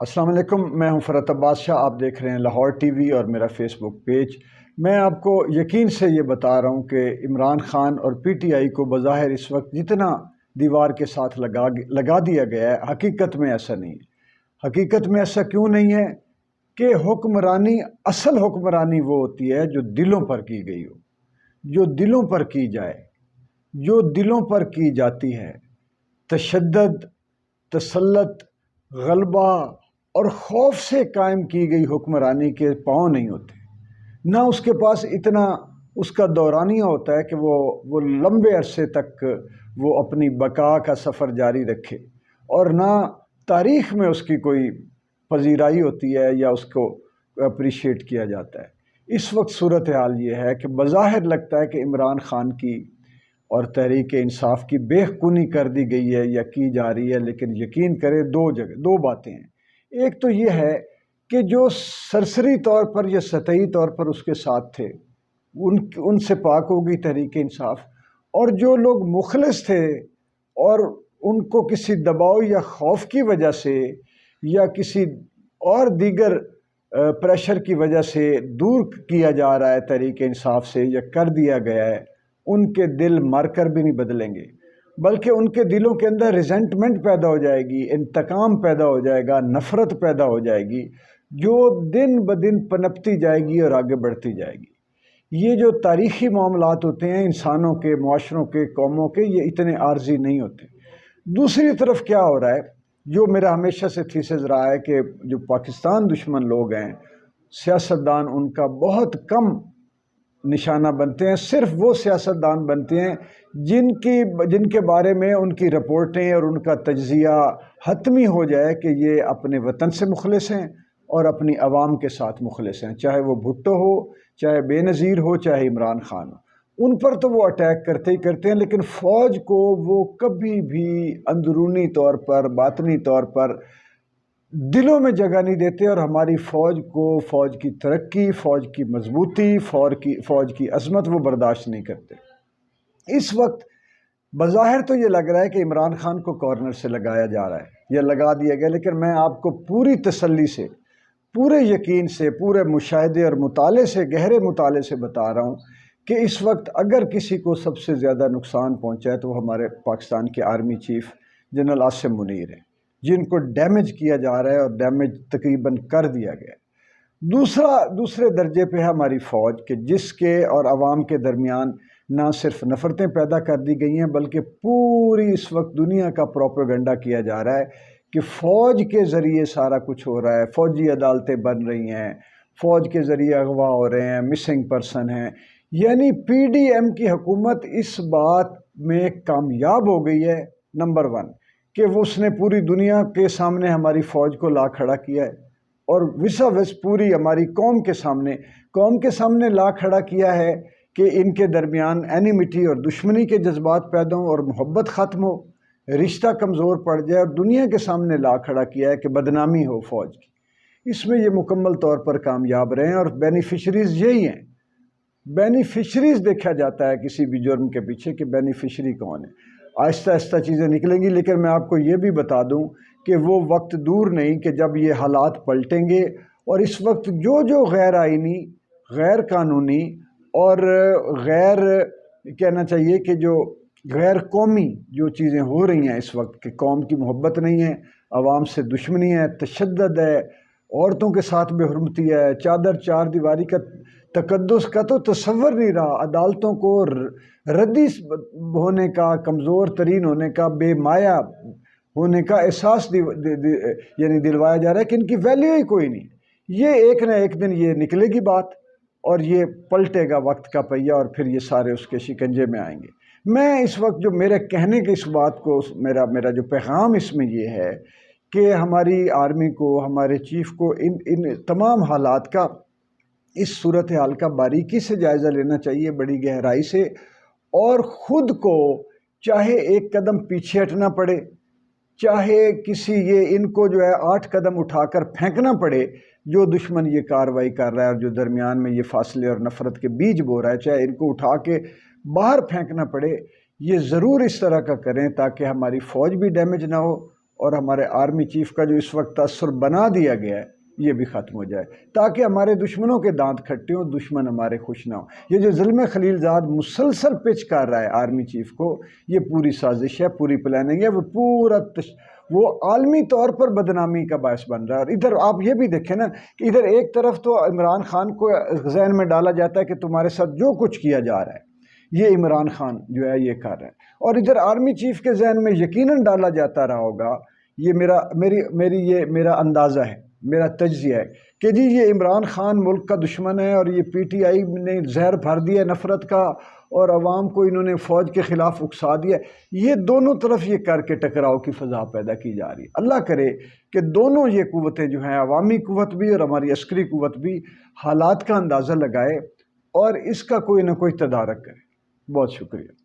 السلام علیکم، میں ہوں فرحت عباس شاہ۔ آپ دیکھ رہے ہیں لاہور ٹی وی اور میرا فیس بک پیج۔ میں آپ کو یقین سے یہ بتا رہا ہوں کہ عمران خان اور پی ٹی آئی کو بظاہر اس وقت جتنا دیوار کے ساتھ لگا دیا گیا ہے، حقیقت میں ایسا نہیں ہے۔ حقیقت میں ایسا کیوں نہیں ہے کہ اصل حکمرانی وہ ہوتی ہے جو دلوں پر کی گئی ہو، جو دلوں پر کی جائے، جو دلوں پر کی جاتی ہے۔ تشدد، تسلط، غلبہ اور خوف سے قائم کی گئی حکمرانی کے پاؤں نہیں ہوتے، نہ اس کے پاس اتنا اس کا دورانیہ ہوتا ہے کہ وہ لمبے عرصے تک وہ اپنی بقا کا سفر جاری رکھے، اور نہ تاریخ میں اس کی کوئی پذیرائی ہوتی ہے یا اس کو اپریشیٹ کیا جاتا ہے۔ اس وقت صورتحال یہ ہے کہ بظاہر لگتا ہے کہ عمران خان کی اور تحریک انصاف کی بے خونی کر دی گئی ہے یا کی جا رہی ہے، لیکن یقین کریں دو باتیں ہیں۔ ایک تو یہ ہے کہ جو سرسری طور پر یا سطحی طور پر اس کے ساتھ تھے ان سے پاک ہو گئی تحریک انصاف، اور جو لوگ مخلص تھے اور ان کو کسی دباؤ یا خوف کی وجہ سے یا کسی اور دیگر پریشر کی وجہ سے دور کیا جا رہا ہے تحریک انصاف سے یا کر دیا گیا ہے، ان کے دل مر کر بھی نہیں بدلیں گے، بلکہ ان کے دلوں کے اندر ریزنٹمنٹ پیدا ہو جائے گی، انتقام پیدا ہو جائے گا، نفرت پیدا ہو جائے گی، جو دن بدن پنپتی جائے گی اور آگے بڑھتی جائے گی۔ یہ جو تاریخی معاملات ہوتے ہیں انسانوں کے، معاشروں کے، قوموں کے، یہ اتنے عارضی نہیں ہوتے۔ دوسری طرف کیا ہو رہا ہے، جو میرا ہمیشہ سے تھیسز رہا ہے کہ جو پاکستان دشمن لوگ ہیں، سیاستدان ان کا بہت کم نشانہ بنتے ہیں، صرف وہ سیاستدان بنتے ہیں جن کے بارے میں ان کی رپورٹیں اور ان کا تجزیہ حتمی ہو جائے کہ یہ اپنے وطن سے مخلص ہیں اور اپنی عوام کے ساتھ مخلص ہیں، چاہے وہ بھٹو ہو، چاہے بے نظیر ہو، چاہے عمران خان ہو۔ ان پر تو وہ اٹیک کرتے ہی کرتے ہیں، لیکن فوج کو وہ کبھی بھی اندرونی طور پر، باطنی طور پر دلوں میں جگہ نہیں دیتے، اور ہماری فوج کو، فوج کی ترقی، فوج کی مضبوطی، فوج کی عظمت وہ برداشت نہیں کرتے۔ اس وقت بظاہر تو یہ لگ رہا ہے کہ عمران خان کو کارنر سے لگایا جا رہا ہے یا لگا دیا گیا، لیکن میں آپ کو پوری تسلی سے، پورے یقین سے، پورے مشاہدے اور مطالعے سے، گہرے مطالعے سے بتا رہا ہوں کہ اس وقت اگر کسی کو سب سے زیادہ نقصان پہنچا ہے تو وہ ہمارے پاکستان کے army chief general Asim Munir ہیں، جن کو ڈیمیج کیا جا رہا ہے اور ڈیمیج تقریباً کر دیا گیا ہے۔ دوسرے درجے پہ ہے ہماری فوج، کہ جس کے اور عوام کے درمیان نہ صرف نفرتیں پیدا کر دی گئی ہیں، بلکہ پوری اس وقت دنیا کا پروپیگنڈا کیا جا رہا ہے کہ فوج کے ذریعے سارا کچھ ہو رہا ہے، فوجی عدالتیں بن رہی ہیں، فوج کے ذریعے اغوا ہو رہے ہیں، مسنگ پرسن ہیں۔ یعنی پی ڈی ایم کی حکومت اس بات میں کامیاب ہو گئی ہے، نمبر 1، کہ اس نے پوری دنیا کے سامنے ہماری فوج کو لا کھڑا کیا ہے، اور وس پوری ہماری قوم کے سامنے لا کھڑا کیا ہے کہ ان کے درمیان اینیمیٹی اور دشمنی کے جذبات پیدا ہوں اور محبت ختم ہو، رشتہ کمزور پڑ جائے، اور دنیا کے سامنے لا کھڑا کیا ہے کہ بدنامی ہو فوج کی۔ اس میں یہ مکمل طور پر کامیاب رہے ہیں، اور بینیفیشریز یہی ہیں۔ بینیفیشریز دیکھا جاتا ہے کسی بھی جرم کے پیچھے کہ بینیفیشری کون ہے۔ آہستہ آہستہ چیزیں نکلیں گی، لیکن میں آپ کو یہ بھی بتا دوں کہ وہ وقت دور نہیں کہ جب یہ حالات پلٹیں گے، اور اس وقت جو غیر آئینی، غیر قانونی اور کہنا چاہیے کہ جو غیر قومی جو چیزیں ہو رہی ہیں اس وقت، کہ قوم کی محبت نہیں ہے، عوام سے دشمنی ہے، تشدد ہے، عورتوں کے ساتھ بے حرمتی ہے، چار دیواری کا تقدس کا تو تصور نہیں رہا، عدالتوں کو ردی ہونے کا، کمزور ترین ہونے کا، بے مایا ہونے کا احساس یعنی دلوایا جا رہا ہے کہ ان کی ویلیو ہی کوئی نہیں۔ یہ ایک نہ ایک دن یہ نکلے گی بات، اور یہ پلٹے گا وقت کا پہیہ، اور پھر یہ سارے اس کے شکنجے میں آئیں گے۔ میں اس وقت جو میرے کہنے کے اس بات کو، میرا جو پیغام اس میں یہ ہے کہ ہماری آرمی کو، ہمارے چیف کو ان تمام حالات کا، اس صورتحال کا باریکی سے جائزہ لینا چاہیے، بڑی گہرائی سے، اور خود کو چاہے ایک قدم پیچھے ہٹنا پڑے، چاہے ان کو جو ہے 8 قدم اٹھا کر پھینکنا پڑے جو دشمن یہ کاروائی کر رہا ہے اور جو درمیان میں یہ فاصلے اور نفرت کے بیج بو رہا ہے، چاہے ان کو اٹھا کے باہر پھینکنا پڑے، یہ ضرور اس طرح کا کریں تاکہ ہماری فوج بھی ڈیمیج نہ ہو اور ہمارے آرمی چیف کا جو اس وقت تاثر بنا دیا گیا ہے یہ بھی ختم ہو جائے، تاکہ ہمارے دشمنوں کے دانت کھٹے ہوں، دشمن ہمارے خوش نہ ہوں۔ یہ جو ظلم خلیل زاد مسلسل پچ کر رہا ہے آرمی چیف کو، یہ پوری سازش ہے، پوری پلاننگ ہے، وہ عالمی طور پر بدنامی کا باعث بن رہا ہے۔ اور ادھر آپ یہ بھی دیکھیں نا کہ ادھر ایک طرف تو عمران خان کو ذہن میں ڈالا جاتا ہے کہ تمہارے ساتھ جو کچھ کیا جا رہا ہے یہ عمران خان جو ہے یہ کر رہا ہے، اور ادھر آرمی چیف کے ذہن میں یقیناً ڈالا جاتا رہا ہوگا، یہ میرا اندازہ ہے، میرا تجزیہ ہے کہ جی یہ عمران خان ملک کا دشمن ہے، اور یہ پی ٹی آئی نے زہر بھر دیا نفرت کا، اور عوام کو انہوں نے فوج کے خلاف اکسا دیا۔ یہ دونوں طرف یہ کر کے ٹکراؤ کی فضا پیدا کی جا رہی ہے۔ اللہ کرے کہ دونوں یہ قوتیں جو ہیں، عوامی قوت بھی اور ہماری عسکری قوت بھی، حالات کا اندازہ لگائے اور اس کا کوئی نہ کوئی تدارک کرے۔ بہت شکریہ۔